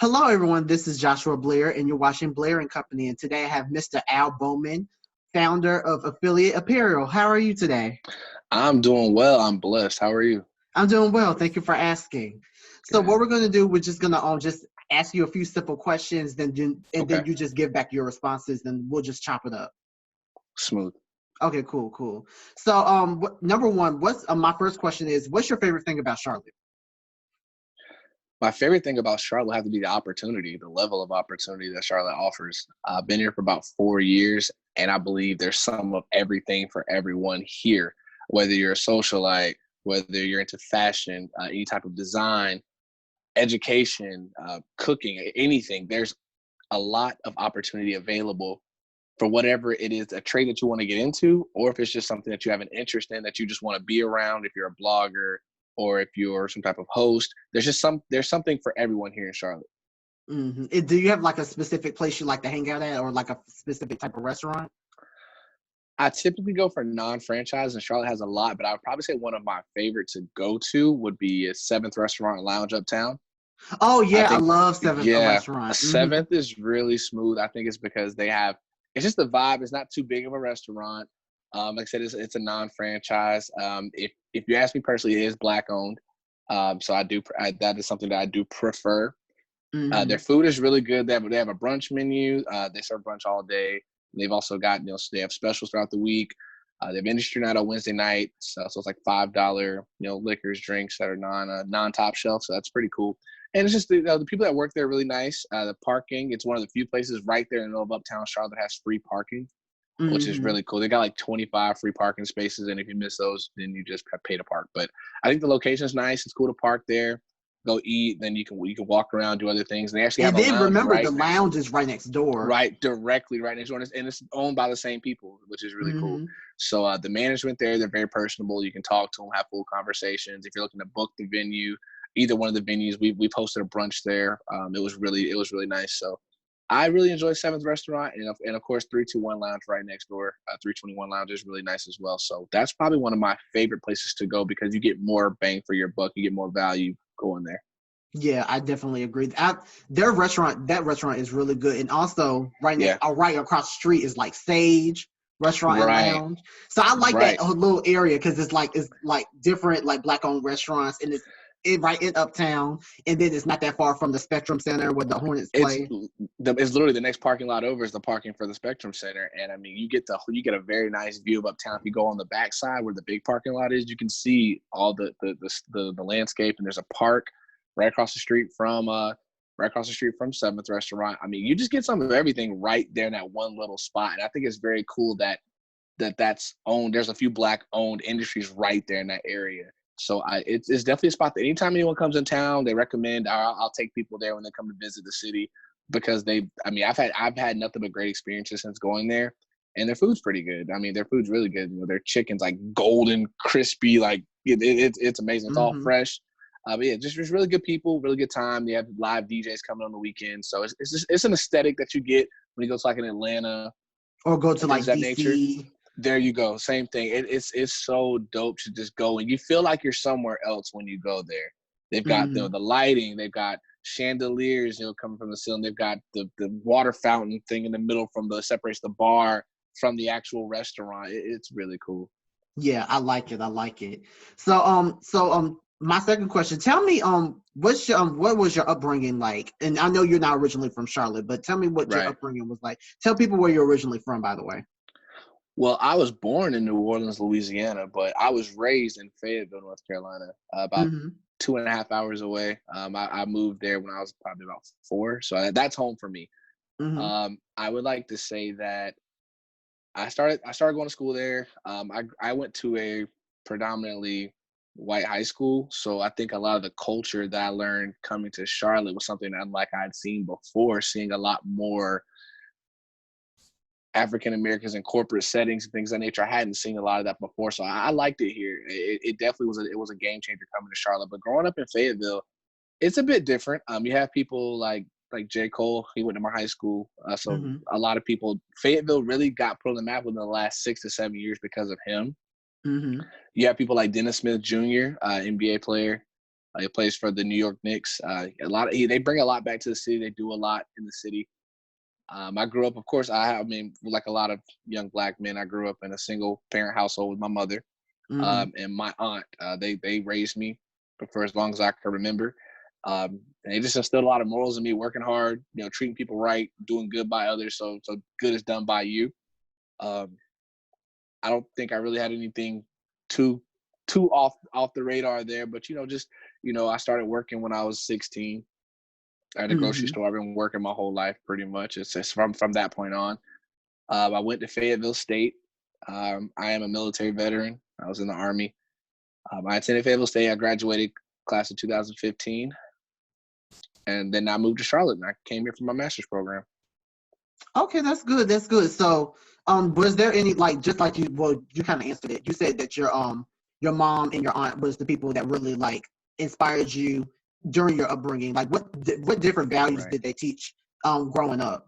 Hello, everyone. This is Joshua Blair, and you're watching Blair and Company. And today I have Mr. Al Bowman, founder of Affiliate Apparel. How are you today? I'm doing well. I'm blessed. How are you? I'm doing well. Thank you for asking. So, Good. what we're going to do, we're just going to just ask you a few simple questions, then Okay. you just give back your responses, then we'll just chop it up. Smooth. Okay, cool. So, number one, what's my first question is, what's your favorite thing about Charlotte? My favorite thing about Charlotte have to be the opportunity, the level of opportunity that Charlotte offers. I've been here for about 4 years, and I believe there's some of everything for everyone here. Whether you're a socialite, whether you're into fashion, any type of design, education, cooking, anything. There's a lot of opportunity available for whatever it is, a trade that you want to get into, or if it's just something that you have an interest in that you just want to be around, if you're a blogger or if you're some type of host. There's something for everyone here in Charlotte. Do you have like a specific place you like to hang out at, or like a specific type of restaurant? I typically go for non-franchise, and Charlotte has a lot, but I would probably say one of my favorite to go to would be a Seventh Restaurant Lounge uptown. Oh I yeah, I think, love Seventh yeah, Restaurant. Seventh is really smooth. I think it's because it's just the vibe. It's not too big of a restaurant. Like I said, it's a non-franchise. If you ask me personally, it is black owned. So that is something that I do prefer. Their hmm food is really good. They have a brunch menu. They serve brunch all day. They've also got, they have specials throughout the week. They have industry night on Wednesday night. So it's like $5, liquors, drinks that are non-top shelf. So that's pretty cool. And it's just the people that work there are really nice. The parking, it's one of the few places right there in the middle of Uptown Charlotte that has free parking, which is hmm really cool. They got like 25 free parking spaces, and if you miss those, then you just have pay to park. But I think the location is nice. It's cool to park there, go eat, then you can walk around, do other things. And they actually have And a then lounge remember, the lounge is right next door. directly right next door, and it's owned by the same people, which is really cool. hmm So the management there, they're very personable. You can talk to them, have full conversations. If you're looking to book the venue, either one of the venues, we posted a brunch there. It was really nice. So I really enjoy Seventh Restaurant, and of course 321 Lounge right next door. 321 Lounge is really nice as well. So that's probably one of my favorite places to go because you get more bang for your buck. You get more value going there. Yeah, I definitely agree. That restaurant is really good, and also Yeah. right across the street is like Sage Restaurant and Right. Lounge. So I like that Right. little area because it's like different like black owned restaurants, and it's right in Uptown, and then it's not that far from the Spectrum Center where the Hornets It's play. it's literally the next parking lot over is the parking for the Spectrum Center, and I mean you get a very nice view of Uptown. If you go on the back side where the big parking lot is, you can see all the landscape, and there's a park right across the street from Seventh Restaurant. I mean, you just get some of everything right there in that one little spot, and I think it's very cool that's owned. There's a few black owned industries right there in that area. So it's definitely a spot that anytime anyone comes in town, they recommend. I'll take people there when they come to visit the city because I've had nothing but great experiences since going there, and their food's pretty good. I mean, their food's really good. Their chicken's like golden, crispy, like it's amazing. It's all hmm fresh. But yeah, just really good people, really good time. They have live DJs coming on the weekend, so it's an aesthetic that you get when you go to like in Atlanta Or go to and things like of that nature. DC. There you go. Same thing. It's so dope to just go and you feel like you're somewhere else when you go there. They've got the hmm lighting. They've got chandeliers, coming from the ceiling. They've got the water fountain thing in the middle separates the bar from the actual restaurant. It's really cool. Yeah, I like it. I like it. My second question: tell me, what was your upbringing like? And I know you're not originally from Charlotte, but tell me what your Right. upbringing was like. Tell people where you're originally from, by the way. Well, I was born in New Orleans, Louisiana, but I was raised in Fayetteville, North Carolina, about hmm 2.5 hours away. I moved there when I was probably about 4, so that's home for me. hmm I would like to say that I started going to school there. I went to a predominantly white high school, so I think a lot of the culture that I learned coming to Charlotte was something unlike I'd seen before. Seeing a lot more African Americans in corporate settings and things of that nature. I hadn't seen a lot of that before, so I liked it here. It definitely was a game changer coming to Charlotte. But growing up in Fayetteville, it's a bit different. You have people like J. Cole. He went to my high school, so hmm a lot of people. Fayetteville really got put on the map within the last 6 to 7 years because of him. hmm You have people like Dennis Smith Jr., NBA player. He plays for the New York Knicks. They bring a lot back to the city. They do a lot in the city. I grew up, of course, like a lot of young Black men, I grew up in a single parent household with my mother and my aunt. They raised me for as long as I can remember. And they just instilled a lot of morals in me, working hard, treating people right, doing good by others. So good is done by you. Um, I don't think I really had anything too off the radar there, but I started working when I was 16 at a grocery Mm-hmm. store. I've been working my whole life pretty much. It's from that point on. I went to Fayetteville State. I am a military veteran. I was in the Army. I attended Fayetteville State. I graduated class of 2015, and then I moved to Charlotte, and I came here for my master's program. Okay, that's good. That's good. So, was there any like just like you kind of answered it. You said that your mom and your aunt was the people that really like inspired you during your upbringing. Like what different values Right. did they teach growing up?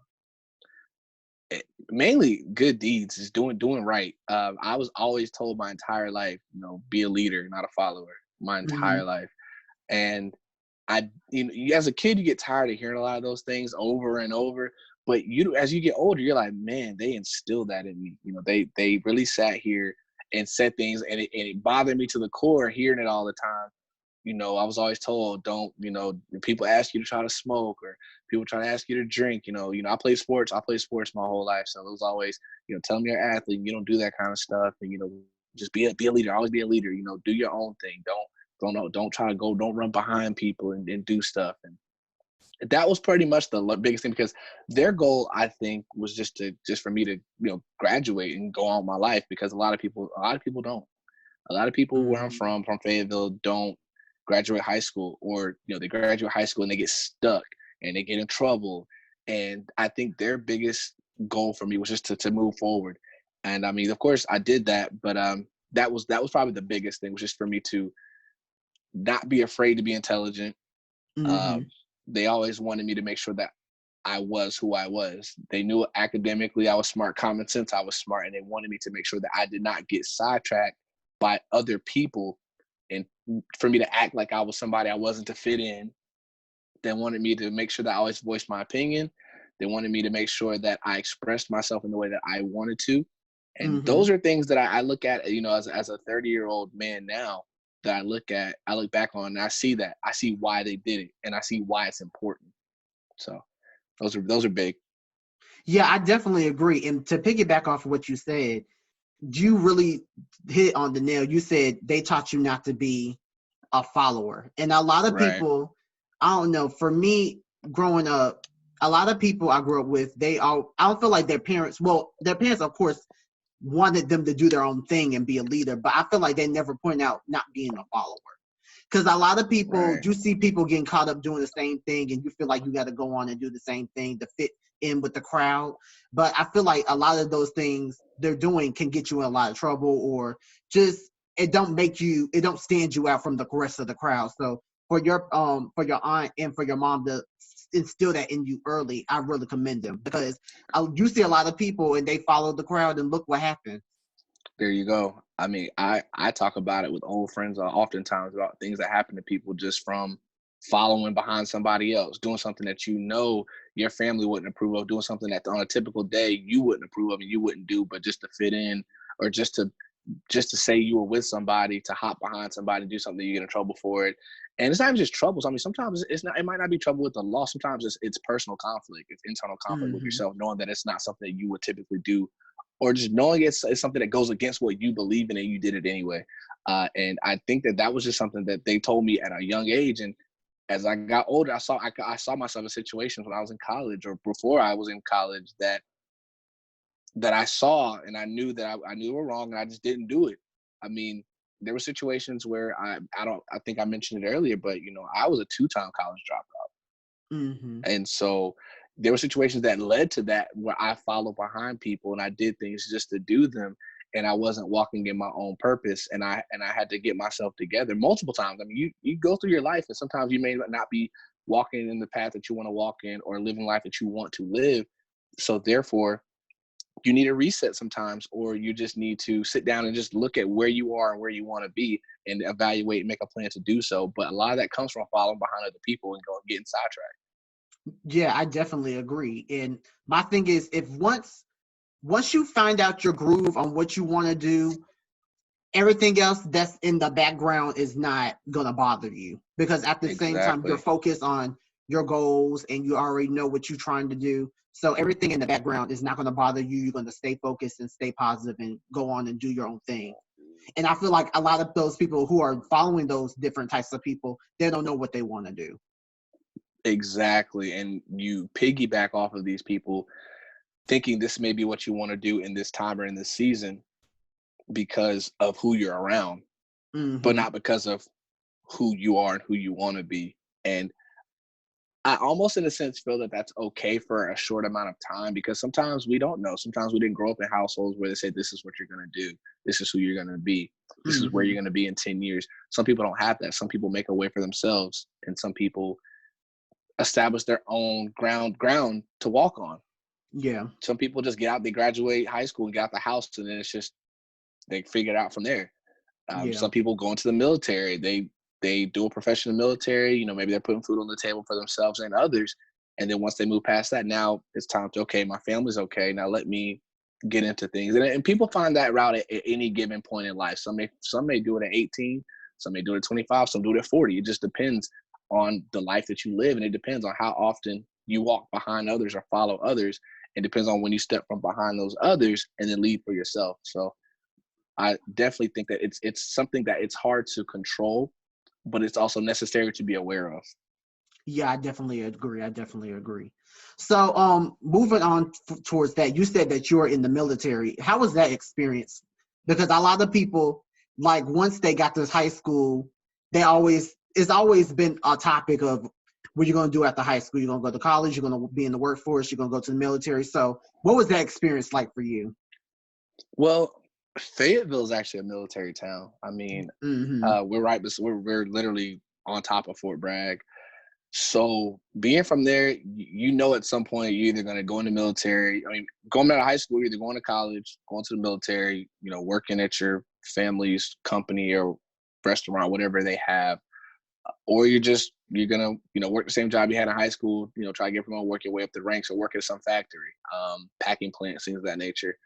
Mainly good deeds, is doing right. I was always told my entire life, be a leader, not a follower. My entire Mm-hmm. life, and as a kid, you get tired of hearing a lot of those things over and over. But as you get older, you're like, man, they instilled that in me. They really sat here and said things, and it bothered me to the core hearing it all the time. I was always told, don't, when people ask you to try to smoke or people try to ask you to drink, I play sports. I play sports my whole life. So it was always, tell them you're an athlete, you don't do that kind of stuff. And, just be a leader, always be a leader, do your own thing. Don't try to don't run behind people and do stuff. And that was pretty much the biggest thing, because their goal, I think, was just for me to, graduate and go on with my life, because a lot of people don't. A lot of people where I'm Mm-hmm. from Fayetteville, don't graduate high school, or they graduate high school and they get stuck and they get in trouble. And I think their biggest goal for me was just to move forward. And I mean, of course, I did that, but that was probably the biggest thing, was just for me to not be afraid to be intelligent. Mm-hmm. Um, they always wanted me to make sure that I was who I was. They knew academically I was smart, common sense I was smart, and they wanted me to make sure that I did not get sidetracked by other people, and for me to act like I was somebody I wasn't, to fit in. They wanted me to make sure that I always voiced my opinion. They wanted me to make sure that I expressed myself in the way that I wanted to. And Mm-hmm. those are things that I look at, as a 30-year-old man now, that I look back on, and I see why they did it, and I see why it's important. So those are big. Yeah, I definitely agree. And to piggyback off of what you said, you really hit on the nail. You said they taught you not to be a follower. And a lot of Right. people, I don't know, for me growing up, a lot of people I grew up with, I don't feel like their parents, of course, wanted them to do their own thing and be a leader, but I feel like they never point out not being a follower. Because a lot of people, Right. you see people getting caught up doing the same thing, and you feel like you got to go on and do the same thing to fit in with the crowd. But I feel like a lot of those things they're doing can get you in a lot of trouble, or just it don't stand you out from the rest of the crowd. So for your aunt and for your mom to instill that in you early, I really commend them, because you see a lot of people and they follow the crowd, and look what happened. There you go. I mean, I talk about it with old friends oftentimes, about things that happen to people just from following behind somebody else, doing something that your family wouldn't approve of, doing something that on a typical day you wouldn't approve of and you wouldn't do, but just to fit in, or just to say you were with somebody, to hop behind somebody and do something, you get in trouble for it. And it's not even just troubles. I mean, sometimes it might not be trouble with the law. Sometimes it's personal conflict. It's internal conflict with Mm-hmm. yourself, knowing that it's not something that you would typically do, or just knowing it's something that goes against what you believe in and you did it anyway. And I think that was just something that they told me at a young age. And as I got older, I saw myself in situations when I was in college or before I was in college, that I saw, and I knew that I knew were wrong, and I just didn't do it. I mean, there were situations where I think I mentioned it earlier, but I was a 2-time college dropout. Mm-hmm. And so there were situations that led to that, where I followed behind people and I did things just to do them, and I wasn't walking in my own purpose, and I had to get myself together multiple times. I mean, you go through your life, and sometimes you may not be walking in the path that you want to walk in, or living life that you want to live. So therefore, you need a reset sometimes, or you just need to sit down and just look at where you are and where you want to be and evaluate and make a plan to do so. But a lot of that comes from following behind other people and going getting sidetracked. Yeah, I definitely agree. And my thing is, if once you find out your groove on what you want to do, everything else that's in the background is not gonna bother you, because at the same time you're Exactly. focused on your goals and you already know what you're trying to do. So everything in the background is not gonna bother you. You're gonna stay focused and stay positive and go on and do your own thing. And I feel like a lot of those people who are following those different types of people, they don't know what they want to do. Exactly. And you piggyback off of these people thinking this may be what you want to do in this time or in this season because of who you're around, but Mm-hmm. not because of who you are and who you want to be. And I almost, in a sense, feel that that's okay for a short amount of time, because sometimes we don't know. Sometimes we didn't grow up in households where they say, this is what you're going to do. This is who you're going to be. This is where you're Mm-hmm. going to be in 10 years. Some people don't have that. Some people make a way for themselves, and some people establish their own ground to walk on. Yeah. Some people just get out, they graduate high school and get out the house, and then it's just they figure it out from there. Yeah. Some people go into the military. They do a profession in the military. You know, maybe they're putting food on the table for themselves and others. And then once they move past that, now it's time to, okay, my family's okay. Now let me get into things. And people find that route at any given point in life. Some may do it at 18. Some may do it at 25. Some do it at 40. It just depends on the life that you live, and it depends on how often you walk behind others or follow others. It depends on when you step from behind those others and then lead for yourself. So I definitely think that it's something that it's hard to control, but it's also necessary to be aware of. Yeah, I definitely agree. I definitely agree. So, moving on towards that, you said that you were in the military. How was that experience? Because a lot of people, like once they got to high school, it's always been a topic of what you're going to do after high school. You're going to go to college. You're going to be in the workforce. You're going to go to the military. So, what was that experience like for you? Well, Fayetteville is actually a military town. I mean, Mm-hmm. we're literally on top of Fort Bragg. So being from there, you know, at some point you're either going to go in the military. I mean, going out of high school, you're either going to college, going to the military, you know, working at your family's company or restaurant, whatever they have, or you're gonna, you know, work the same job you had in high school, you know, try to get promoted, work your way up the ranks, or work at some factory, packing plants, things of that nature.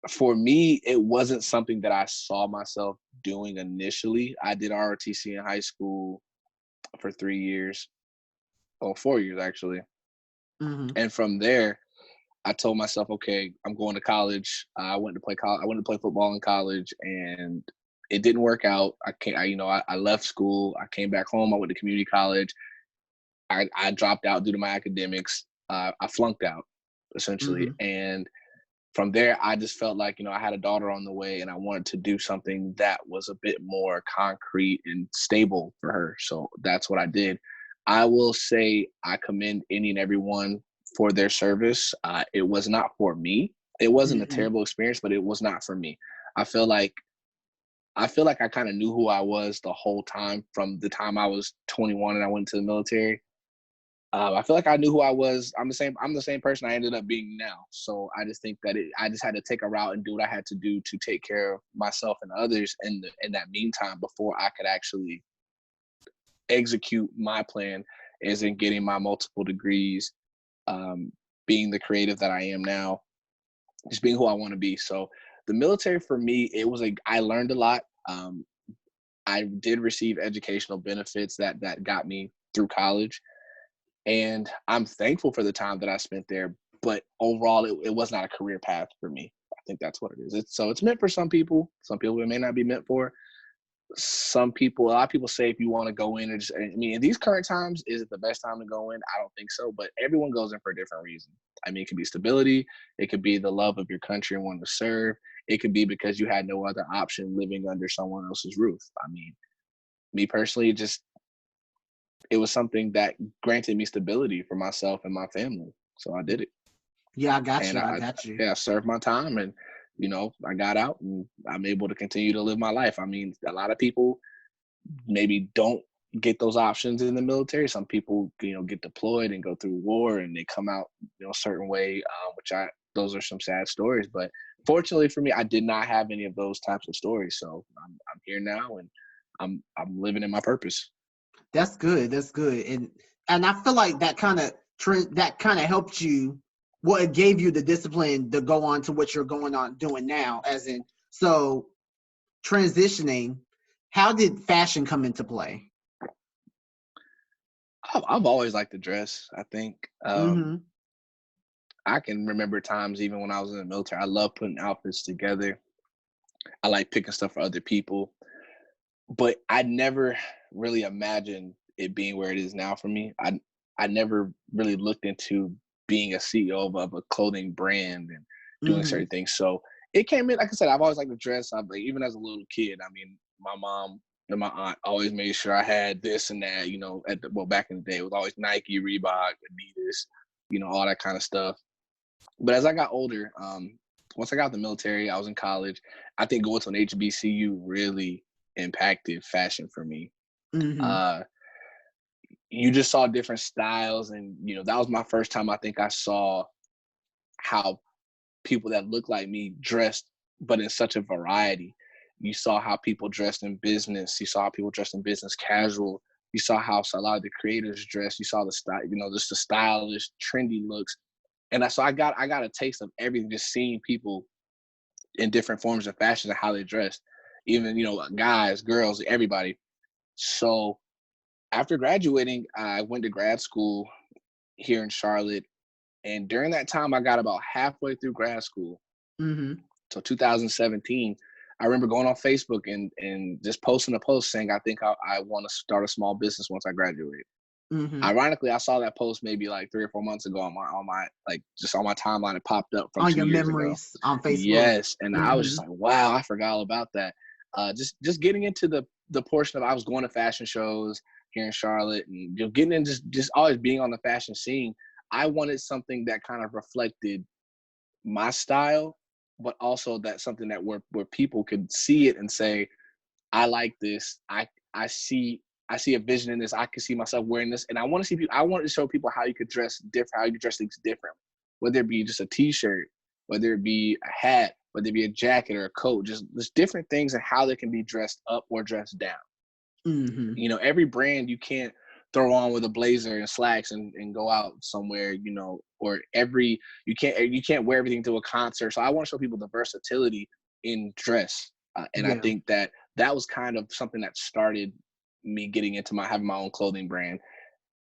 For me, it wasn't something that I saw myself doing initially. I did ROTC in high school for 3 years, or 4 years actually, Mm-hmm. and from there, I told myself, okay, I'm going to college. I went to play football in college, and it didn't work out. I left school. I came back home. I went to community college. I dropped out due to my academics. I flunked out essentially, Mm-hmm. and from there, I just felt like, you know, I had a daughter on the way, and I wanted to do something that was a bit more concrete and stable for her. So that's what I did. I will say I commend any and everyone for their service. It was not for me. It wasn't a Mm-hmm. terrible experience, but it was not for me. I feel like I kind of knew who I was the whole time, from the time I was 21 and I went to the military. I feel like I knew who I was. I'm the same person I ended up being now. So I just think that I just had to take a route and do what I had to do to take care of myself and others in that meantime, before I could actually execute my plan, as in getting my multiple degrees, um, being the creative that I am now, just being who I want to be. So the military for me, I learned a lot. I did receive educational benefits that got me through college, and I'm thankful for the time that I spent there. But overall, it was not a career path for me. I think that's what it is. It's meant for some people. Some people it may not be meant for. Some people, a lot of people say, if you want to go in, I mean, in these current times, is it the best time to go in? I don't think so. But everyone goes in for a different reason. I mean, it could be stability. It could be the love of your country and wanting to serve. It could be because you had no other option living under someone else's roof. I mean, me personally, it was something that granted me stability for myself and my family. So I did it. Yeah, I got And you. I got you. yeah, I served my time, and, you know, I got out and I'm able to continue to live my life. I mean, a lot of people maybe don't get those options in the military. Some people, you know, get deployed and go through war and they come out, you know, a certain way, those are some sad stories. But fortunately for me, I did not have any of those types of stories. So I'm here now, and I'm living in my purpose. That's good. That's good. And I feel like that kind of helped you. Well, it gave you the discipline to go on to what you're going on doing now. As in, so transitioning. How did fashion come into play? I've always liked to dress. I think Mm-hmm. I can remember times even when I was in the military. I love putting outfits together. I like picking stuff for other people, but I never really imagined it being where it is now for me. I never really looked into being a CEO of a clothing brand and doing Mm-hmm. certain things. So it came in, like I said, I've always liked to dress. I like, even as a little kid. I mean, my mom and my aunt always made sure I had this and that. Back in the day, it was always Nike, Reebok, Adidas, all that kind of stuff. But as I got older, once I got out the military, I was in college. I think going to an HBCU really impacted fashion for me. Mm-hmm. Uh, you just saw different styles, and that was my first time I think I saw how people that look like me dressed, but in such a variety. You saw how people dressed in business. You saw how people dressed in business casual. You saw how a lot of the creators dressed. You saw the style, just the stylish, trendy looks. And so I got a taste of everything, just seeing people in different forms of fashion and how they dressed, even guys, girls, everybody. So after graduating, I went to grad school here in Charlotte, and during that time, I got about halfway through grad school. Mm-hmm. So 2017, I remember going on Facebook and just posting a post saying I think I want to start a small business once I graduate. Mm-hmm. Ironically, I saw that post maybe like 3 or 4 months ago on my like just on my timeline. It popped up from On two your years ago. memories on Facebook. Yes, and I was Mm-hmm. just like, wow, I forgot all about that. Just getting into the portion of I was going to fashion shows here in Charlotte, and getting in just always being on the fashion scene. I wanted something that kind of reflected my style, but also that something that where people could see it and say, I like this. I see I see a vision in this. I can see myself wearing this, and I want to see people. I wanted to show people how you could dress different, how you could dress things different, whether it be just a T-shirt, whether it be a hat, whether it be a jacket or a coat, just different things and how they can be dressed up or dressed down. Mm-hmm. Every brand you can't throw on with a blazer and slacks and go out somewhere, or you can't wear everything to a concert. So I want to show people the versatility in dress. And I Yeah. think that was kind of something that started me getting into having my own clothing brand.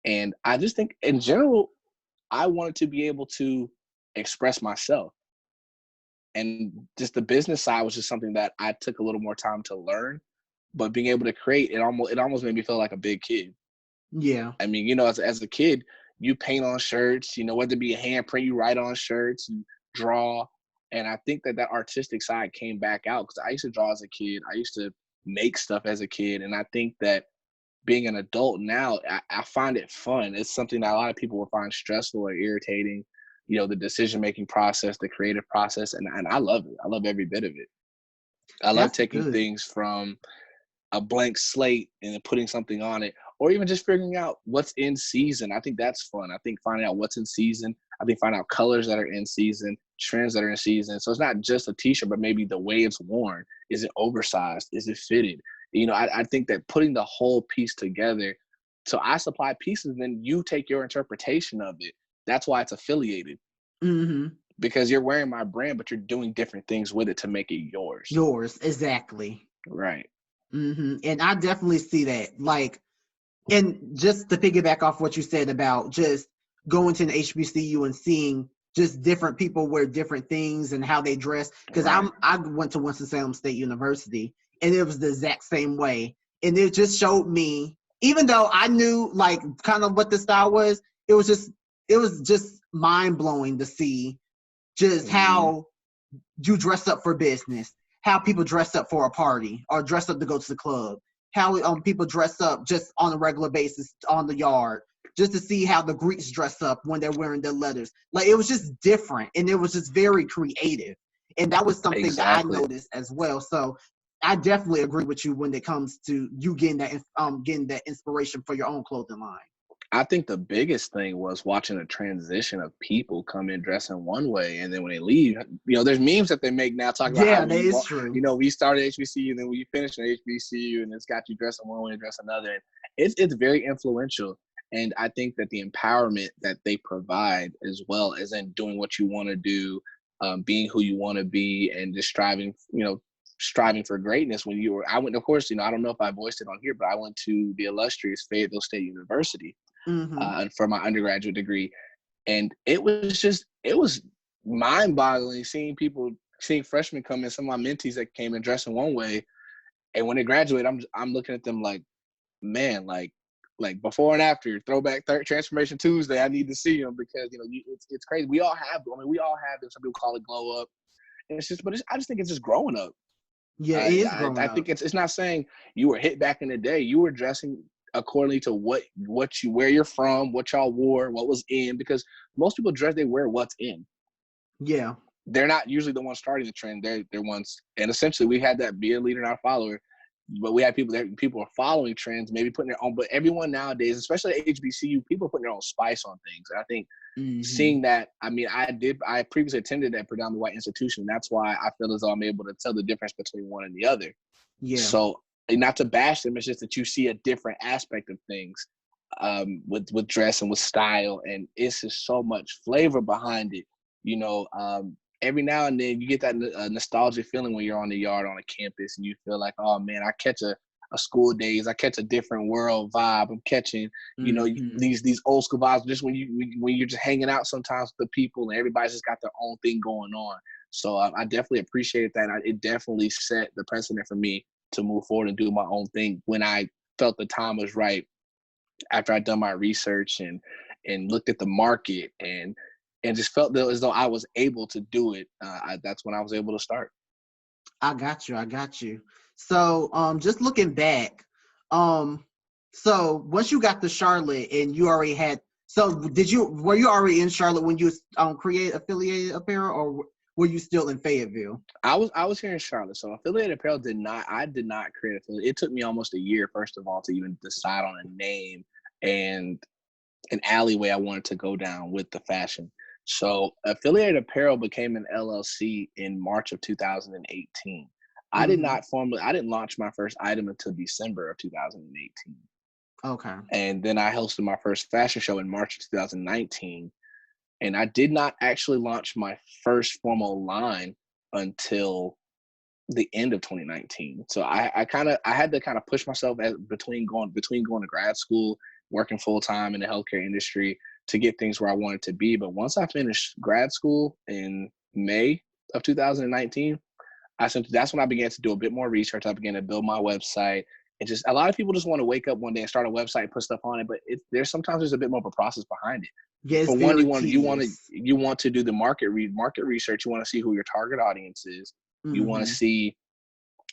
And I just think in general, I wanted to be able to express myself. And just the business side was just something that I took a little more time to learn. But being able to create it almost made me feel like a big kid. Yeah. I mean, as a kid, you paint on shirts, whether it be a handprint, you write on shirts, you draw. And I think that artistic side came back out because I used to draw as a kid. I used to make stuff as a kid. And I think that being an adult now, I find it fun. It's something that a lot of people will find stressful or irritating, the decision-making process, the creative process. And I love it. I love every bit of it. I love That's taking good. things from a blank slate and then putting something on it, or even just figuring out what's in season. I think that's fun. I think finding out what's in season. I think finding out colors that are in season, trends that are in season. So it's not just a t-shirt, but maybe the way it's worn. Is it oversized? Is it fitted? I think that putting the whole piece together. So I supply pieces, and then you take your interpretation of it. That's why it's affiliated, Mm-hmm. because you're wearing my brand, but you're doing different things with it to make it yours. Yours, exactly. Right. Mm-hmm. And I definitely see that. Like, and just to piggyback off what you said about just going to an HBCU and seeing just different people wear different things and how they dress. Because Right. I went to Winston-Salem State University, and it was the exact same way. And it just showed me, even though I knew like kind of what the style was, it was just mind blowing to see just Mm-hmm. how you dress up for business, how people dress up for a party or dress up to go to the club, how people dress up just on a regular basis on the yard, just to see how the Greeks dress up when they're wearing their leathers. Like it was just different, and it was just very creative, and that was something that I Exactly. noticed as well. So I definitely agree with you when it comes to you getting that inspiration for your own clothing line. I think the biggest thing was watching a transition of people come in dressing one way, and then when they leave, there's memes that they make now talking about how Yeah, that is true. we started HBCU, and then we finished in HBCU, and it's got you dressing one way and dress another. And it's very influential. And I think that the empowerment that they provide, as well as in doing what you want to do, being who you want to be, and just striving for greatness. I went, of course, I don't know if I voiced it on here, but I went to the illustrious Fayetteville State University Mm-hmm. for my undergraduate degree. And it was mind-boggling seeing freshmen come in, some of my mentees that came in dressing one way. And when they graduate, I'm looking at them like, man, like before and after, throwback transformation Tuesday, I need to see them, because it's crazy. We all have them. Some people call it glow up. And I just think it's just growing up. Yeah, it is growing I up. think it's not saying you were hit back in the day. You were dressing accordingly to where you're from, what y'all wore, what was in, because most people they wear what's in. Yeah. They're not usually the ones starting the trend. They're ones, and essentially we had that be a leader, not a follower. But we had people are following trends, maybe putting their own. But everyone nowadays, especially at HBCU, people are putting their own spice on things. And I think seeing that, I previously attended a predominantly white institution. And that's why I feel as though I'm able to tell the difference between one and the other. Yeah. So, not to bash them, it's just that you see a different aspect of things with dress and with style, and it's just so much flavor behind it. Every now and then you get that nostalgic feeling when you're on the yard on a campus, and you feel like, oh man, I catch a school days, I catch a different world vibe. I'm catching, these old school vibes just when you're just hanging out sometimes with the people, and everybody's just got their own thing going on. So I definitely appreciate that. It definitely set the precedent for me to move forward and do my own thing when I felt the time was right, after I'd done my research and looked at the market and just felt as though I was able to do it. That's when I was able to start. I got you. So, just looking back, so once you got to Charlotte and you already had, were you already in Charlotte when you create affiliated apparel, or were you still in Fayetteville? I was here in Charlotte, so affiliated apparel I did not create affiliate. It took me almost a year, first of all, to even decide on a name and an alleyway I wanted to go down with the fashion. So affiliated apparel became an LLC in March of 2018. I didn't launch my first item until December of 2018. Okay. And then I hosted my first fashion show in March of 2019. And I did not actually launch my first formal line until the end of 2019. So I had to kind of push myself between going to grad school, working full time in the healthcare industry, to get things where I wanted to be. But once I finished grad school in May of 2019, that's when I began to do a bit more research. I began to build my website. And just a lot of people just want to wake up one day and start a website and put stuff on it, but there's a bit more of a process behind it. Yeah, it's For one, very you want to do the market research. You want to see who your target audience is. You want to see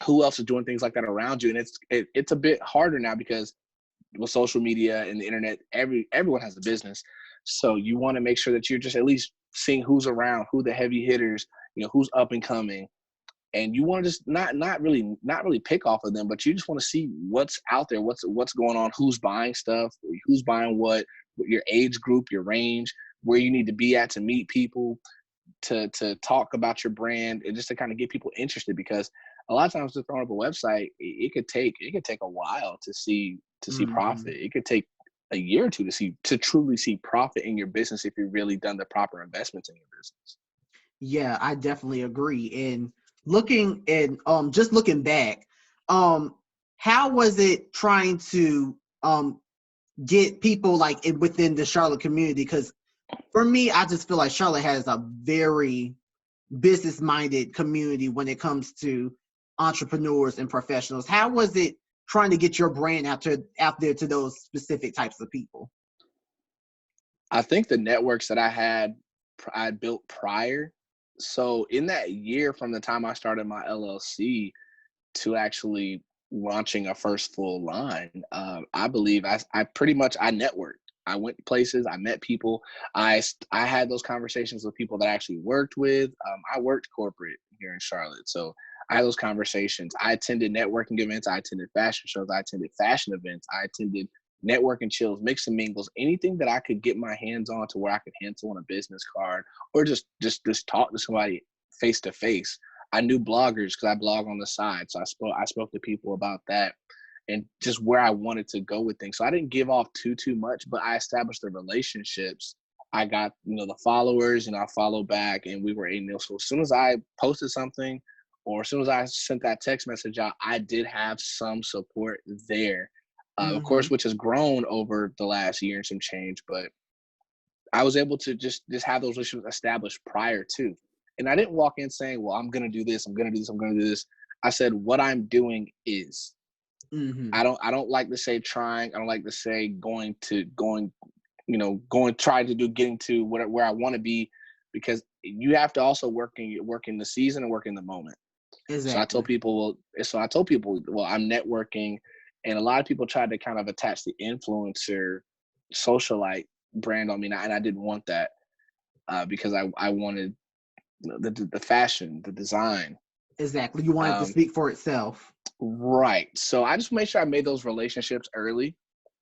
who else is doing things like that around you. And it's a bit harder now because with social media and the internet, everyone has a business. So you want to make sure that you're just at least seeing who's around, who the heavy hitters, who's up and coming. And you want to just not really pick off of them, but you just want to see what's out there, what's going on, who's buying stuff, who's buying what, your age group, your range, where you need to be at to meet people, to talk about your brand, and just to kind of get people interested. Because a lot of times to throw up a website, it could take a while to see profit. It could take a year or two to truly see profit in your business if you've really done the proper investments in your business. Yeah, I definitely agree. And just looking back, how was it trying to get people within the Charlotte community? Because for me, I just feel like Charlotte has a very business-minded community when it comes to entrepreneurs and professionals. How was it trying to get your brand out there to those specific types of people? I think the networks that I built prior. So in that year from the time I started my LLC to actually launching a first full line, I believe I pretty much I networked. I went places, I met people. I had those conversations with people that I actually worked with. I worked corporate here in Charlotte, so I had those conversations. I attended networking events. I attended fashion shows. I attended fashion events. I attended networking chills, mix and mingles, anything that I could get my hands on to where I could handle on a business card or just talk to somebody face to face. I knew bloggers because I blog on the side. So I spoke to people about that and just where I wanted to go with things. So I didn't give off too much, but I established the relationships. I got, the followers, I followed back and we were so as soon as I posted something or as soon as I sent that text message out, I did have some support there. Of course, which has grown over the last year and some change, but I was able to just have those relationships established prior to. And I didn't walk in saying, well, I'm going to do this. I'm going to do this. I'm going to do this. I said, what I'm doing is. I don't like to say trying. I don't like to say getting to where I want to be, because you have to also work in the season and work in the moment. Exactly. So I told people, well, I'm networking, and a lot of people tried to kind of attach the influencer socialite brand on me, and I didn't want that because I wanted the fashion, the design. Exactly. You want it to speak for itself. Right. So I just made sure I made those relationships early,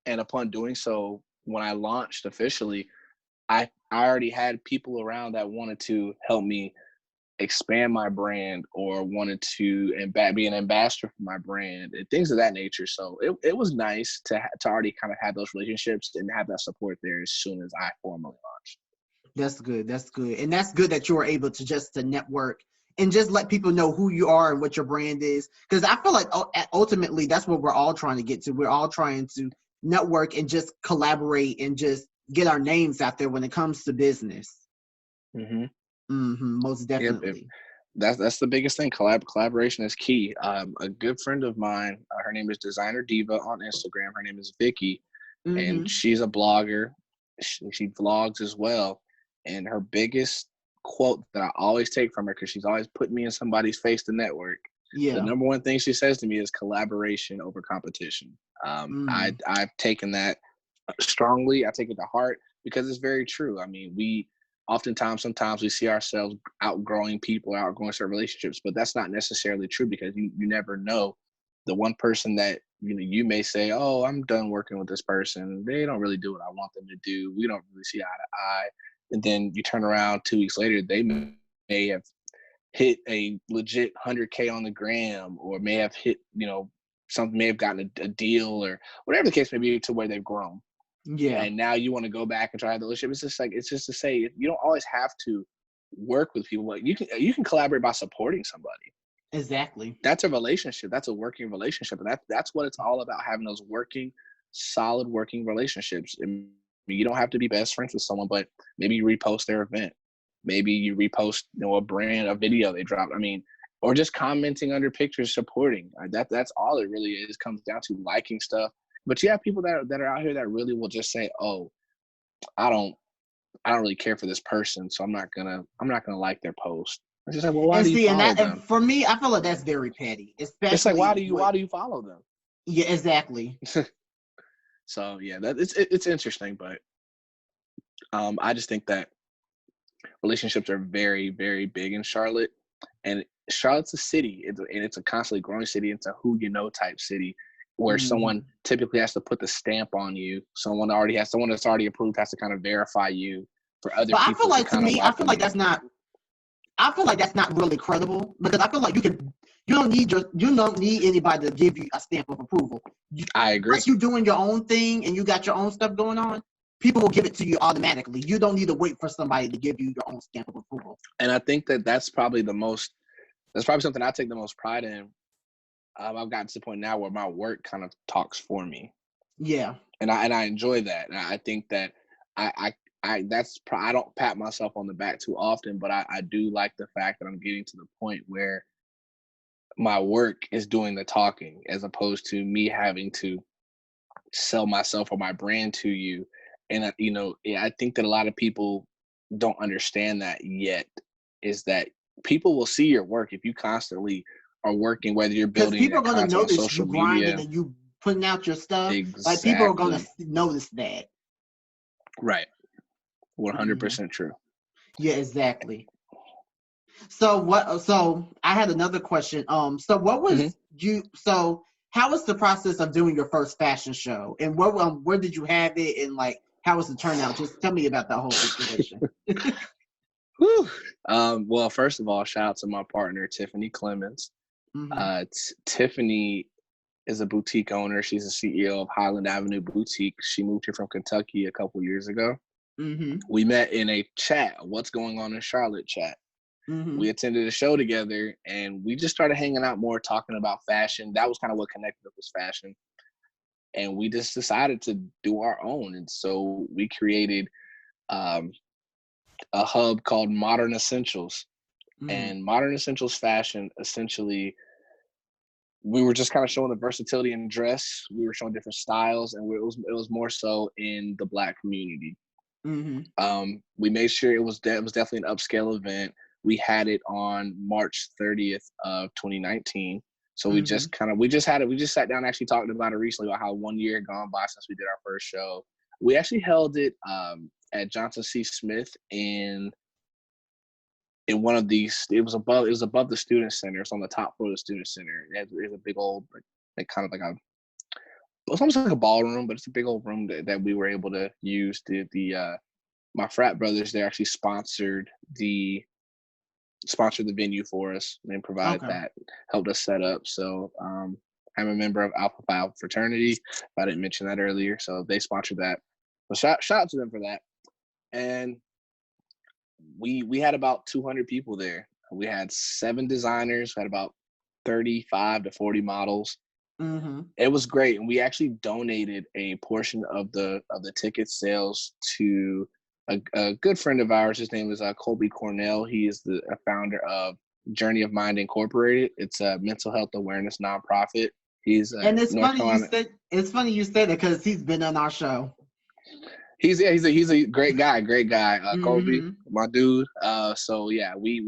and upon doing so, when I launched officially, I already had people around that wanted to help me expand my brand or wanted to be an ambassador for my brand and things of that nature. So it was nice to already kind of have those relationships and have that support there as soon as I formally launched. That's good. That's good. And that's good that you were able to network and just let people know who you are and what your brand is. Because I feel like ultimately that's what we're all trying to get to. We're all trying to network and just collaborate and just get our names out there when it comes to business. Most definitely. That's the biggest thing. Collaboration is key. A good friend of mine, her name is Designer Diva on Instagram. Her name is Vicky, and she's a blogger. She vlogs as well. And her biggest quote that I always take from her, because she's always putting me in somebody's face to network. Yeah. The number one thing she says to me is collaboration over competition. I've taken that strongly. I take it to heart because it's very true. I mean, sometimes we see ourselves outgrowing people, outgrowing certain relationships, but that's not necessarily true, because you never know. The one person that you may say, oh, I'm done working with this person, they don't really do what I want them to do, we don't really see eye to eye. And then you turn around 2 weeks later, they may have hit a legit 100K on the gram, or may have hit, something, may have gotten a deal, or whatever the case may be, to where they've grown. Yeah. And now you want to go back and try the relationship. It's just to say, you don't always have to work with people. But you can collaborate by supporting somebody. Exactly. That's a relationship. That's a working relationship. And that's what it's all about, having those solid working relationships. And you don't have to be best friends with someone, but maybe you repost their event. Maybe you repost, a video they dropped. I mean, or just commenting under pictures, supporting. That's all it really is. Comes down to liking stuff. But you have people that are out here that really will just say, "Oh, I don't really care for this person, so I'm not gonna like their post." It's just like, well, why do you follow them? For me, I feel like that's very petty. Especially, it's like, why do you follow them? Yeah, exactly. So yeah, it's interesting, but I just think that relationships are very, very big in Charlotte, and Charlotte's a city, and it's a constantly growing city. It's a who you know type city, where someone typically has to put the stamp on you. Someone that's already approved has to kind of verify you for other people. I feel like I feel like that's not really credible, because I feel like you don't need anybody to give you a stamp of approval. I agree. Once you're doing your own thing and you got your own stuff going on, people will give it to you automatically. You don't need to wait for somebody to give you your own stamp of approval. And I think that's probably something I take the most pride in. I've gotten to the point now where my work kind of talks for me. Yeah. And I enjoy that. And I think that I don't pat myself on the back too often, but I do like the fact that I'm getting to the point where my work is doing the talking, as opposed to me having to sell myself or my brand to you. And I think that a lot of people don't understand that yet, is that people will see your work if you constantly are working, whether you're building people are going to notice social you grinding media and you putting out your stuff. Exactly. Like, people are going to notice that. Right. 100% true. Yeah, exactly. So I had another question. So what was how was the process of doing your first fashion show, and where did you have it, and like how was the turnout? Just tell me about that whole situation. Whew. Well, first of all, shout out to my partner Tiffany Clemens. Mm-hmm. Tiffany is a boutique owner. She's the CEO of Highland Avenue Boutique. She moved here from Kentucky a couple years ago. Mm-hmm. We met in a chat, what's going on in Charlotte chat. Mm-hmm. We attended a show together, and we just started hanging out more, talking about fashion. That was kind of what connected us, was fashion. And we just decided to do our own. And so we created um, a hub called Modern Essentials. Mm-hmm. And Modern Essentials Fashion, essentially, we were just kind of showing the versatility in dress. We were showing different styles, and it was more so in the Black community. Mm-hmm. We made sure it was definitely an upscale event. We had it on March 30th of 2019. So we Mm-hmm. just sat down and actually talked about it recently, about how 1 year had gone by since we did our first show. We actually held it at Johnson C. Smith in one of these. It was above the student center. It's on the top floor of the student center. It's a big old, like kind of like a, it's almost like a ballroom, but it's a big old room that we were able to use. My frat brothers, they actually sponsored the venue for us and provided Okay. that, helped us set up. So I'm a member of Alpha Phi fraternity, if I didn't mention that earlier. So they sponsored that. So shout out to them for that. And we had about 200 people there. We had 7 designers, we had about 35 to 40 models. Mm-hmm. It was great, and we actually donated a portion of the ticket sales to a good friend of ours. His name is Colby Cornell. He is the founder of Journey of Mind Incorporated. It's a mental health awareness nonprofit. He's And it's North funny you Carolina. said that because he's been on our show. He's a great guy, Colby, Mm-hmm. my dude. So yeah, we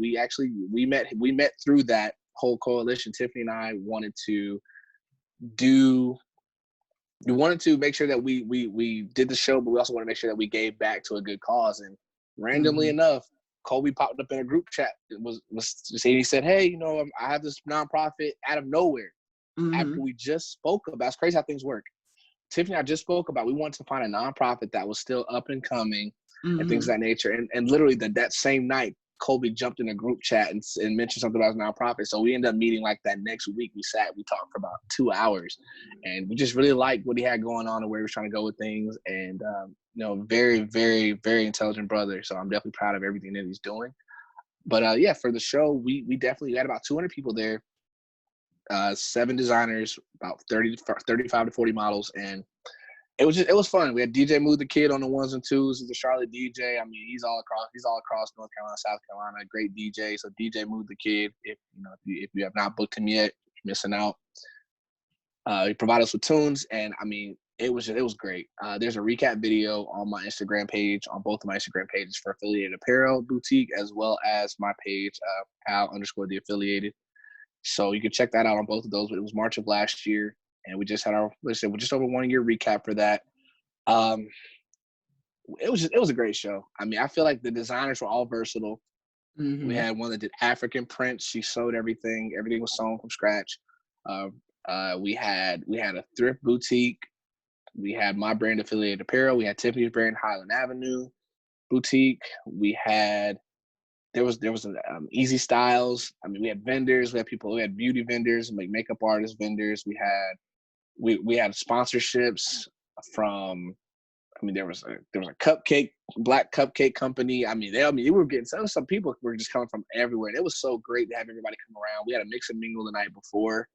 met through that whole coalition. Tiffany and I wanted to do we wanted to make sure that we did the show, but we also want to make sure that we gave back to a good cause. And randomly Mm-hmm. enough, Colby popped up in a group chat. He said, "Hey, I have this nonprofit," out of nowhere. Mm-hmm. After we just spoke about, it's crazy how things work. Tiffany and I just spoke about, we wanted to find a nonprofit that was still up and coming and things Mm-hmm. of that nature. And literally that same night, Colby jumped in a group chat and mentioned something about his nonprofit. So we ended up meeting like that next week. We talked for about 2 hours, and we just really liked what he had going on and where he was trying to go with things. And, very, very, very intelligent brother. So I'm definitely proud of everything that he's doing. But yeah, for the show, we definitely had about 200 people there, 7 designers, about 35 to 40 models. And it was fun. We had DJ Move the Kid on the ones and twos. He's a Charlotte DJ. I mean, he's all across North Carolina, South Carolina. Great DJ. So DJ Move the Kid. If you have not booked him yet, you're missing out. He provided us with tunes, and I mean, it was great. There's a recap video on my Instagram page, on both of my Instagram pages, for Affiliated Apparel Boutique, as well as my page, Al_the Affiliated. So you can check that out on both of those. But it was March of last year, and we just had we're just over 1 year recap for that. It was a great show. I mean, I feel like the designers were all versatile. We Mm-hmm. had one that did African prints. She sewed everything. Everything was sewn from scratch. We had a thrift boutique. We had my brand, Affiliated Apparel. We had Tiffany's brand, Highland Avenue Boutique. There was an Easy Styles. I mean, we had vendors. We had beauty vendors, like makeup artist vendors. We had sponsorships from. I mean, there was a black cupcake company. I mean, we were getting some people were just coming from everywhere. And it was so great to have everybody come around. We had a mix and mingle the night before,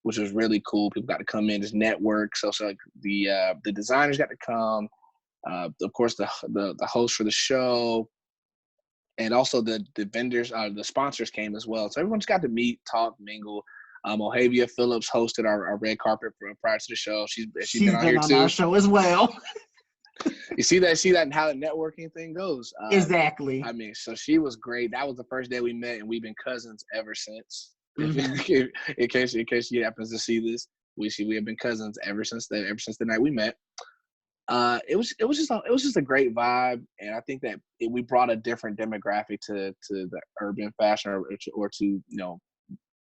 which was really cool. People got to come in, just network. So like the designers got to come. Of course, the host for the show, and also the vendors, the sponsors came as well. So everyone just got to meet, talk, mingle. Ohavia Phillips hosted our red carpet prior to the show. She's been on been here on our too. show as well. You see that and how the networking thing goes. Exactly. I mean, so she was great. That was the first day we met, and we've been cousins ever since. Mm-hmm. In case she happens to see this, we have been cousins ever since the night we met. It was just a great vibe, and I think that we brought a different demographic to the urban fashion or to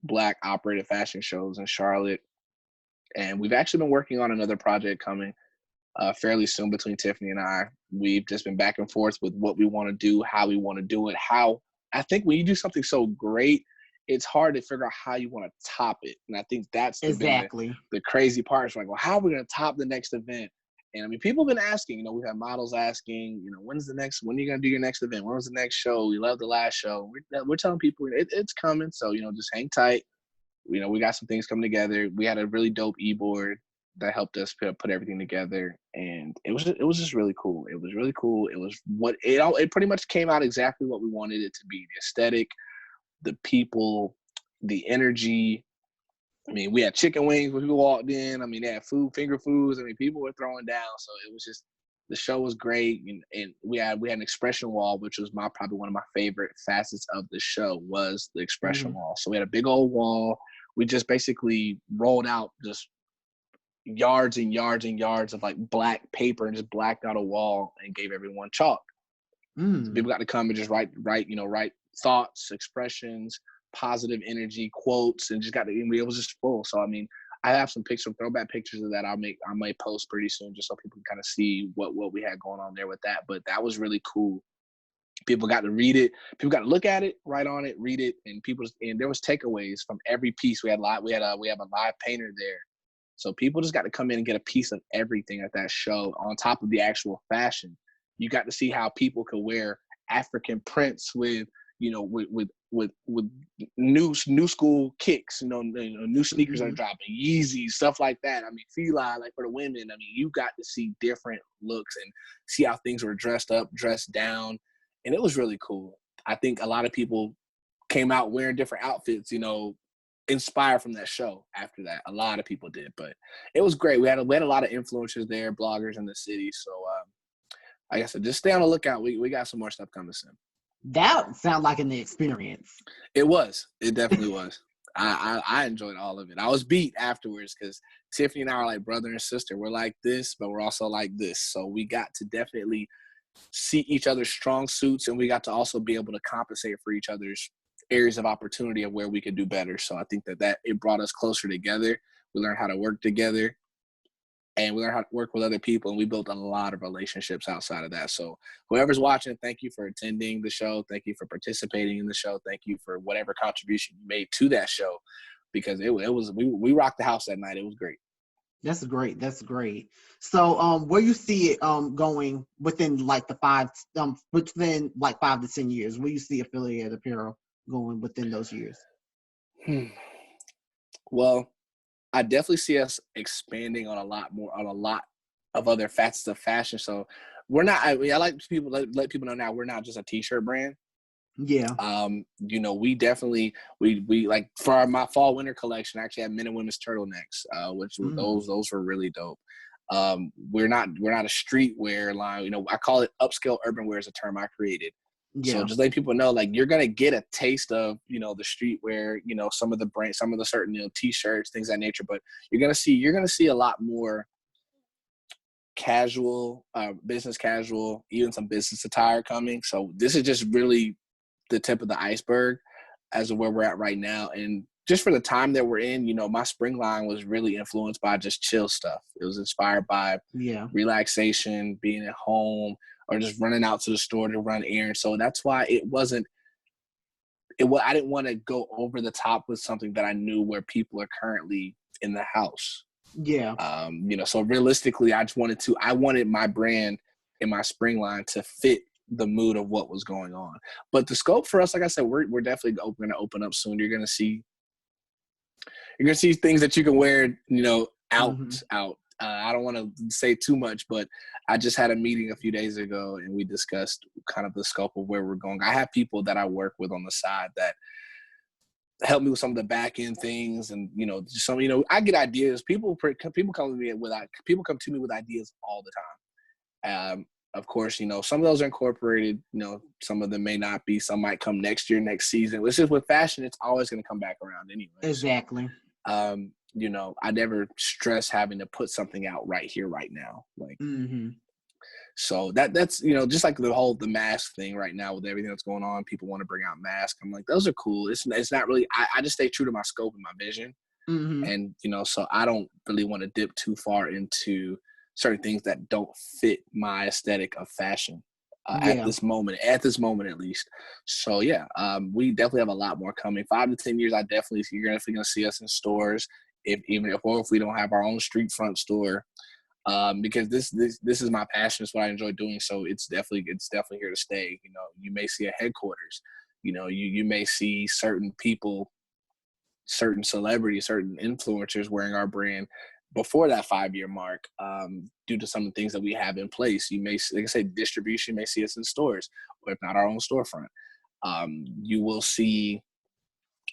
Black operated fashion shows in Charlotte. And we've actually been working on another project coming fairly soon between Tiffany and I. We've just been back and forth with what we want to do, how we want to do it, how I think when you do something so great, it's hard to figure out how you want to top it. And I think that's been Exactly. the crazy part. It's like, well, how are we going to top the next event? And I mean, people have been asking, you know, we've had models asking, you know, when are you going to do your next event? When was the next show? We love the last show. We're telling people it's coming. So, you know, just hang tight. You know, we got some things coming together. We had a really dope e-board that helped us put everything together, and it was just really cool. It was really cool. It was it pretty much came out exactly what we wanted it to be. The aesthetic, the people, the energy. I mean, we had chicken wings when people walked in. I mean, they had finger foods. I mean, people were throwing down. So it was just, the show was great. And we had an expression wall, which was probably one of my favorite facets of the show was the expression wall. So we had a big old wall. We just basically rolled out just yards and yards and yards of like black paper and just blacked out a wall and gave everyone chalk. So people got to come and just write thoughts, expressions, positive energy, quotes, and just it was just full. So I mean, I have some throwback pictures of that I might post pretty soon just so people can kind of see what we had going on there with that. But that was really cool. People got to read it. People got to look at it, write on it, read it, and there was takeaways from every piece. We have a live painter there. So people just got to come in and get a piece of everything at that show on top of the actual fashion. You got to see how people could wear African prints with, you know, with new school kicks, new sneakers are dropping, Yeezys, stuff like that. I mean, Fila, like for the women, I mean, you got to see different looks and see how things were dressed up, dressed down. And it was really cool. I think a lot of people came out wearing different outfits, you know, inspired from that show after that. A lot of people did, but it was great. We had a lot of influencers there, bloggers in the city. So like I said, just stay on the lookout. We got some more stuff coming soon. That sounds like an experience. It was. It definitely was. I enjoyed all of it. I was beat afterwards because Tiffany and I are like brother and sister. We're like this, but we're also like this. So we got to definitely see each other's strong suits, and we got to also be able to compensate for each other's areas of opportunity of where we could do better. So I think that it brought us closer together. We learned how to work together, and we learned how to work with other people, and we built a lot of relationships outside of that. So whoever's watching, thank you for attending the show. Thank you for participating in the show. Thank you for whatever contribution you made to that show, because we rocked the house that night. It was great. That's great. That's great. So, where you see it going within like within like 5 to 10 years? Where you see affiliate apparel going within those years? Well, I definitely see us expanding on a lot of other facets of fashion. So we're not. I like people let people know now we're not just a t-shirt brand. Yeah. You know, we definitely we like for my fall winter collection. I actually had men and women's turtlenecks, which those were really dope. We're not a streetwear line. You know, I call it upscale urban wear is a term I created. Yeah. So just letting people know, like, you're gonna get a taste of, you know, the streetwear, you know, some of the brands, some of the certain, you know, t-shirts, things of that nature. But you're gonna see a lot more casual, business casual, even some business attire coming. So this is just really the tip of the iceberg as of where we're at right now. And just for the time that we're in, you know, my spring line was really influenced by just chill stuff. It was inspired by relaxation, being at home, or just running out to the store to run errands. So that's why I didn't want to go over the top with something that I knew where people are currently in the house. Yeah. You know, so realistically, I wanted my brand in my spring line to fit the mood of what was going on. But the scope for us, like I said, we're definitely going to open up soon. You're going to see things that you can wear, you know, out. I don't want to say too much, but I just had a meeting a few days ago and we discussed kind of the scope of where we're going. I have people that I work with on the side that help me with some of the back end things, and you know, just some, you know, I get ideas. People come to me with ideas all the time. Of course, you know, some of those are incorporated. You know, some of them may not be. Some might come next year, next season. It's just with fashion, it's always going to come back around anyway. Exactly. So, you know, I never stress having to put something out right here, right now. Like, so that's, you know, just like the mask thing right now with everything that's going on. People want to bring out masks. I'm like, those are cool. It's not really. I just stay true to my scope and my vision. Mm-hmm. And, so I don't really want to dip too far into certain things that don't fit my aesthetic of fashion at Yeah. this moment at least. So yeah, we definitely have a lot more coming. 5 to 10 years, you're definitely going to see us in stores, or if we don't have our own street front store, because this is my passion. It's what I enjoy doing. So it's definitely here to stay. You may see a headquarters. You may see certain people, certain celebrities, certain influencers wearing our brand before that 5-year mark, due to some of the things that we have in place. You may, like I said, distribution, may see us in stores, or if not our own storefront. You will see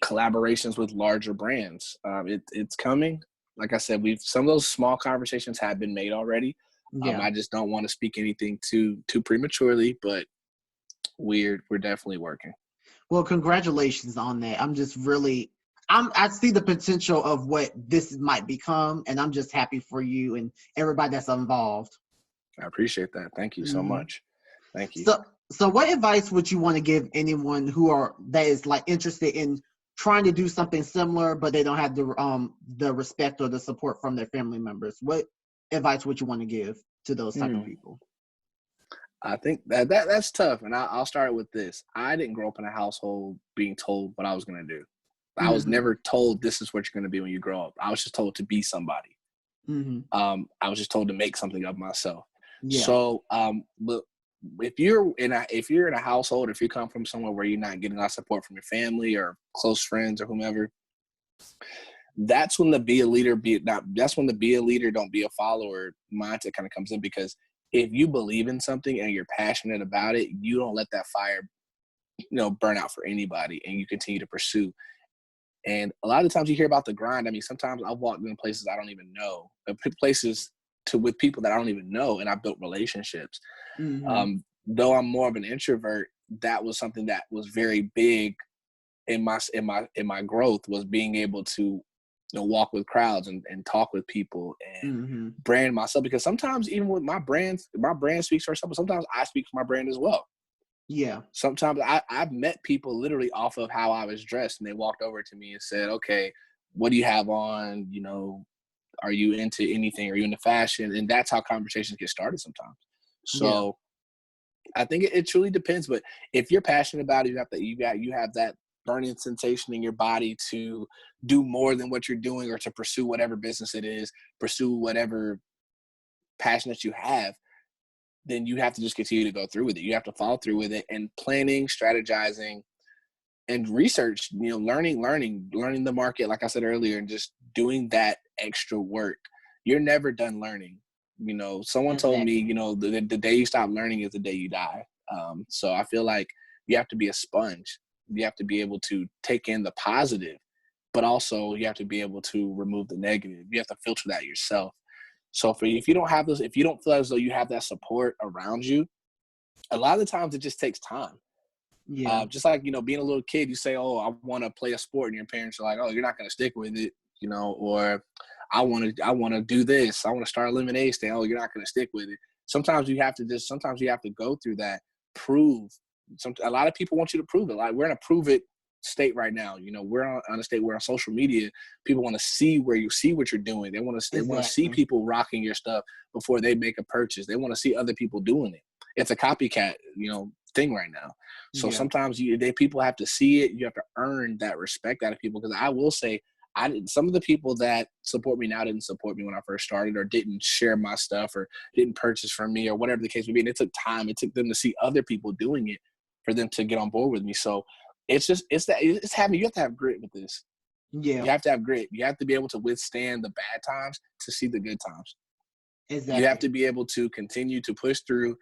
collaborations with larger brands. It's coming. Like I said, some of those small conversations have been made already. Yeah. I just don't want to speak anything too prematurely, but we're definitely working. Well, congratulations on that. I see the potential of what this might become, and I'm just happy for you and everybody that's involved. I appreciate that. Thank you so Mm-hmm. much. Thank you. So what advice would you want to give anyone that is like interested in trying to do something similar, but they don't have the respect or the support from their family members? What advice would you want to give to those type of people? I think that's tough, and I'll start with this. I didn't grow up in a household being told what I was going to do. I was never told this is what you're going to be when you grow up. I was just told to be somebody. Mm-hmm. I was just told to make something of myself. Yeah. So, but if you're in a household, if you come from somewhere where you're not getting a lot of support from your family or close friends or whomever, that's when the be a leader, don't be a follower mindset kind of comes in. Because if you believe in something and you're passionate about it, you don't let that fire, burn out for anybody, and you continue to pursue. And a lot of times you hear about the grind. I mean, sometimes I've walked in places I don't even know, with people that I don't even know, and I built relationships. Mm-hmm. Though I'm more of an introvert, that was something that was very big in my growth, was being able to walk with crowds and talk with people and brand myself. Because sometimes even with my brand speaks for itself, but sometimes I speak for my brand as well. Yeah. Sometimes I've met people literally off of how I was dressed, and they walked over to me and said, okay, what do you have on? Are you into anything? Are you into fashion? And that's how conversations get started sometimes. So I think it truly depends. But if you're passionate about it, you have that burning sensation in your body to do more than what you're doing, or to pursue whatever business it is, pursue whatever passion that you have, then you have to just continue to go through with it. You have to follow through with it, and planning, strategizing, and research, learning the market, like I said earlier, and just doing that extra work. You're never done learning. Someone told me, the day you stop learning is the day you die. So I feel like you have to be a sponge. You have to be able to take in the positive, but also you have to be able to remove the negative. You have to filter that yourself. So if you don't have this, if you don't feel as though you have that support around you, a lot of the times it just takes time. Yeah. Just like, being a little kid, you say, oh, I want to play a sport, and your parents are like, oh, you're not going to stick with it, or I want to do this. I want to start a lemonade stand. Oh, you're not going to stick with it. Sometimes you have to go through that, prove. A lot of people want you to prove it. Like, we're in a prove it state right now. We're on a state where on social media, people want to see what you're doing. They want to see people rocking your stuff before they make a purchase. They want to see other people doing it. It's a copycat, thing right now. So sometimes people have to see it. You have to earn that respect out of people. Because I will say, some of the people that support me now didn't support me when I first started, or didn't share my stuff, or didn't purchase from me, or whatever the case may be. And it took time. It took them to see other people doing it for them to get on board with me. So you have to have grit with this. Yeah. You have to have grit. You have to be able to withstand the bad times to see the good times. Exactly. You have to be able to continue to push through,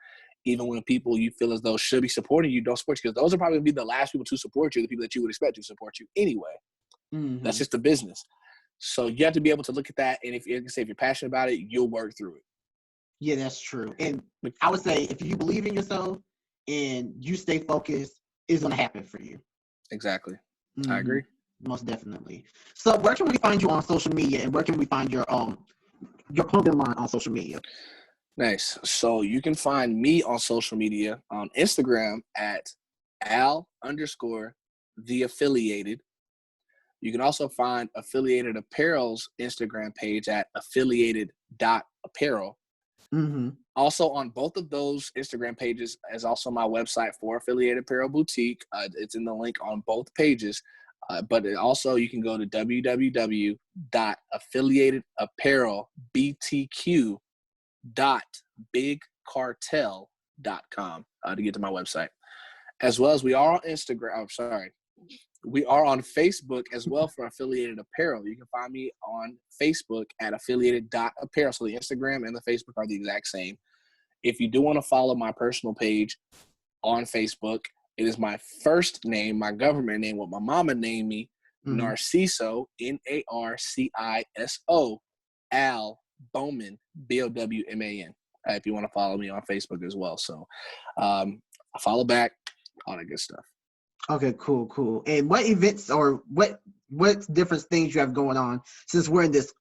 even when people you feel as though should be supporting you don't support you. Because those are probably going to be the last people to support you, the people that you would expect to support you anyway. That's just the business. So you have to be able to look at that, and if you're passionate about it, you'll work through it. Yeah, that's true. And I would say, if you believe in yourself and you stay focused, it's going to happen for you. Exactly. I agree. Most definitely. So where can we find you on social media, and where can we find your clothing line on social media? Nice. So you can find me on social media on Instagram at Al_the affiliated. You can also find Affiliated Apparel's Instagram page at affiliated.apparel. Mm-hmm. Also on both of those Instagram pages is also my website for Affiliated Apparel Boutique. It's in the link on both pages. But also you can go to www.affiliatedapparelbtq.bigcartel.com to get to my website. As well as we are on Instagram. We are on Facebook as well for Affiliated Apparel. You can find me on Facebook at affiliated.apparel. So the Instagram and the Facebook are the exact same. If you do want to follow my personal page on Facebook, it is my first name, my government name, what my mama named me, Narciso, Narciso, Al Bowman, Bowman. If you want to follow me on Facebook as well. So follow back, all that good stuff. Okay, cool. And what events or what different things you have going on since we're in this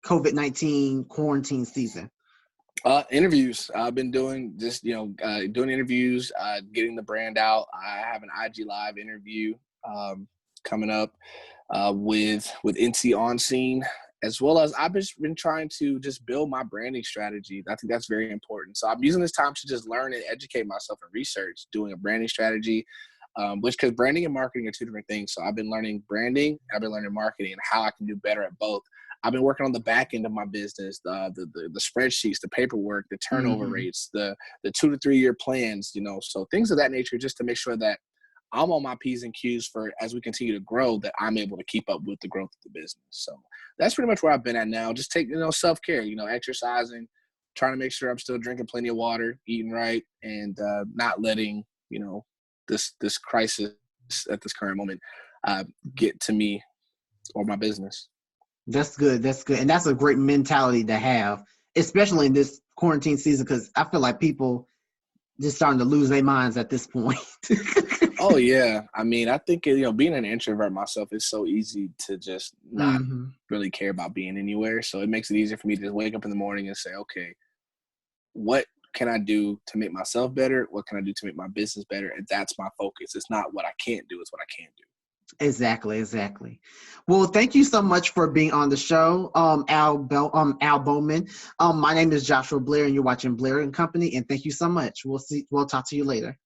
COVID-19 quarantine season? Interviews. I've been doing just, doing interviews, getting the brand out. I have an IG Live interview coming up with NC On Scene, as well as I've just been trying to just build my branding strategy. I think that's very important. So I'm using this time to just learn and educate myself and research, doing a branding strategy, because branding and marketing are two different things. So I've been learning branding, I've been learning marketing, and how I can do better at both. I've been working on the back end of my business, the spreadsheets, the paperwork, the turnover rates, the 2 to 3 year plans, so things of that nature, just to make sure that I'm on my P's and Q's for as we continue to grow, that I'm able to keep up with the growth of the business. So that's pretty much where I've been at now. Just take, self-care, exercising, trying to make sure I'm still drinking plenty of water, eating right, and not letting, this crisis at this current moment get to me or my business. That's good. And that's a great mentality to have, especially in this quarantine season, because I feel like people just starting to lose their minds at this point. Oh, yeah. I mean, I think, being an introvert myself, it's so easy to just not really care about being anywhere. So it makes it easier for me to just wake up in the morning and say, okay, what can I do to make myself better? What can I do to make my business better? And that's my focus. It's not what I can't do. It's what I can do. Exactly. Well, thank you so much for being on the show, Al Bowman. My name is Joshua Blair, and you're watching Blair and Company. And thank you so much. We'll talk to you later.